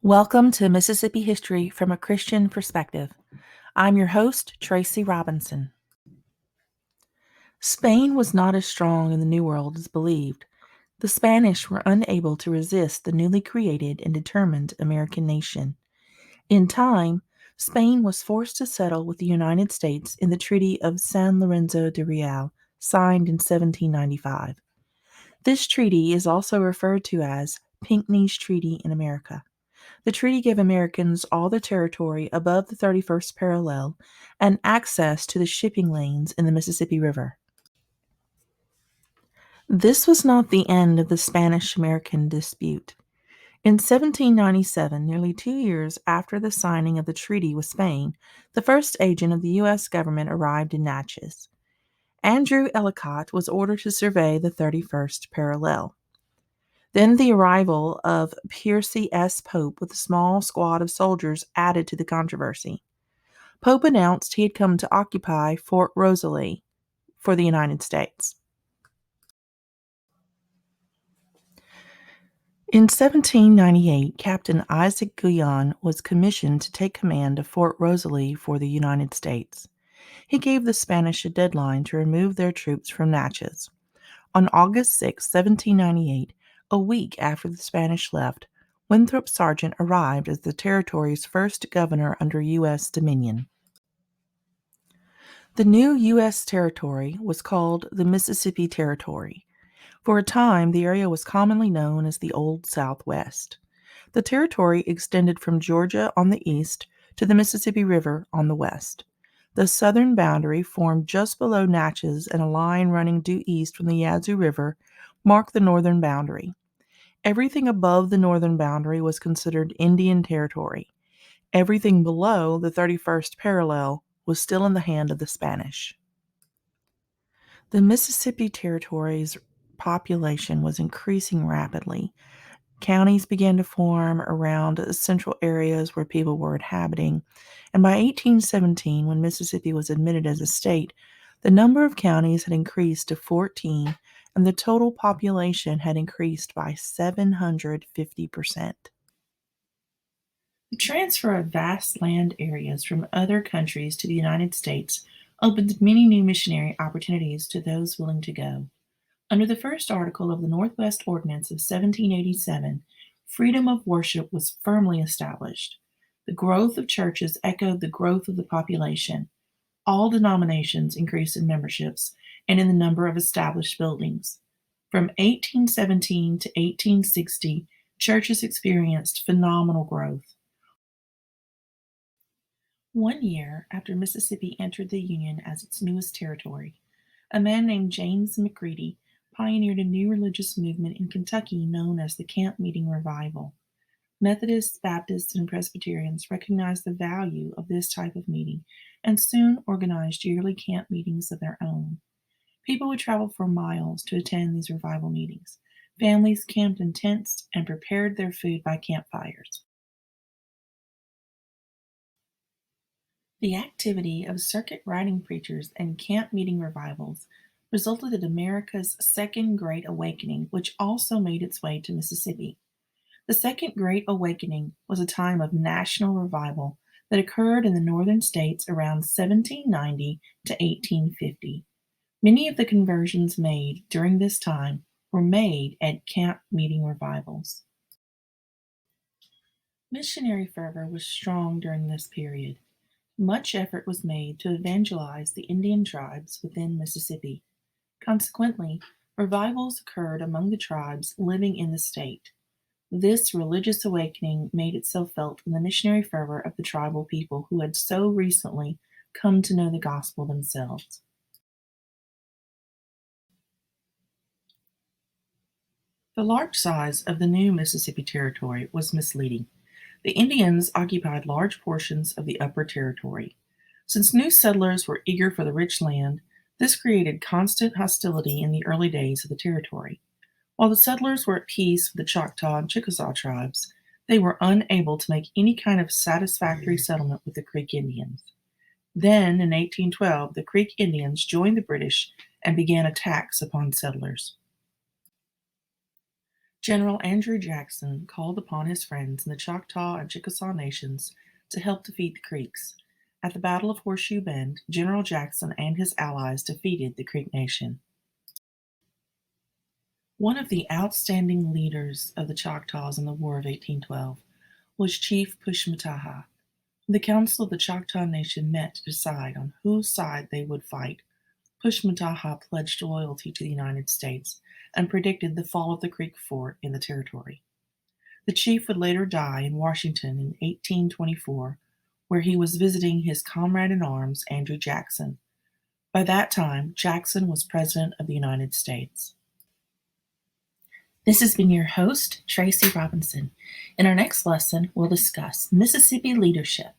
Welcome to Mississippi History from a Christian Perspective. I'm your host, Tracy Robinson. Spain was not as strong in the New World as believed. The Spanish were unable to resist the newly created and determined American nation. In time, Spain was forced to settle with the United States in the Treaty of San Lorenzo de Real, signed in 1795. This treaty is also referred to as Pinckney's Treaty in America. The treaty gave Americans all the territory above the 31st parallel and access to the shipping lanes in the Mississippi River. This was not the end of the Spanish-American dispute. In 1797, nearly 2 years after the signing of the treaty with Spain, the first agent of the U.S. government arrived in Natchez. Andrew Ellicott was ordered to survey the 31st parallel. Then the arrival of Percy S. Pope with a small squad of soldiers added to the controversy. Pope announced he had come to occupy Fort Rosalie for the United States. In 1798, Captain Isaac Guyon was commissioned to take command of Fort Rosalie for the United States. He gave the Spanish a deadline to remove their troops from Natchez. On August 6, 1798, a week after the Spanish left, Winthrop Sargent arrived as the territory's first governor under U.S. dominion. The new U.S. territory was called the Mississippi Territory. For a time, the area was commonly known as the Old Southwest. The territory extended from Georgia on the east to the Mississippi River on the west. The southern boundary, formed just below Natchez and a line running due east from the Yazoo River, marked the northern boundary. Everything above the northern boundary was considered Indian territory. Everything below the 31st parallel was still in the hand of the Spanish. The Mississippi Territory's population was increasing rapidly. Counties began to form around central areas where people were inhabiting, and by 1817, when Mississippi was admitted as a state, the number of counties had increased to 14, and the total population had increased by 750%. The transfer of vast land areas from other countries to the United States opened many new missionary opportunities to those willing to go. Under the first article of the Northwest Ordinance of 1787, freedom of worship was firmly established. The growth of churches echoed the growth of the population. All denominations increased in memberships and in the number of established buildings. From 1817 to 1860, churches experienced phenomenal growth. 1 year after Mississippi entered the Union as its newest territory, a man named James McCready pioneered a new religious movement in Kentucky known as the Camp Meeting Revival. Methodists, Baptists, and Presbyterians recognized the value of this type of meeting and soon organized yearly camp meetings of their own. People would travel for miles to attend these revival meetings. Families camped in tents and prepared their food by campfires. The activity of circuit riding preachers and camp meeting revivals resulted in America's Second Great Awakening, which also made its way to Mississippi. The Second Great Awakening was a time of national revival that occurred in the northern states around 1790 to 1850. Many of the conversions made during this time were made at camp meeting revivals. Missionary fervor was strong during this period. Much effort was made to evangelize the Indian tribes within Mississippi. Consequently, revivals occurred among the tribes living in the state. This religious awakening made itself felt in the missionary fervor of the tribal people who had so recently come to know the gospel themselves. The large size of the new Mississippi Territory was misleading. The Indians occupied large portions of the upper territory. Since new settlers were eager for the rich land, this created constant hostility in the early days of the territory. While the settlers were at peace with the Choctaw and Chickasaw tribes, they were unable to make any kind of satisfactory settlement with the Creek Indians. Then, in 1812, the Creek Indians joined the British and began attacks upon settlers. General Andrew Jackson called upon his friends in the Choctaw and Chickasaw nations to help defeat the Creeks. At the Battle of Horseshoe Bend, General Jackson and his allies defeated the Creek Nation. One of the outstanding leaders of the Choctaws in the War of 1812 was Chief Pushmataha. The Council of the Choctaw Nation met to decide on whose side they would fight. Pushmataha pledged loyalty to the United States and predicted the fall of the Creek Fort in the territory. The chief would later die in Washington in 1824, where he was visiting his comrade-in-arms, Andrew Jackson. By that time, Jackson was President of the United States. This has been your host, Tracy Robinson. In our next lesson, we'll discuss Mississippi leadership.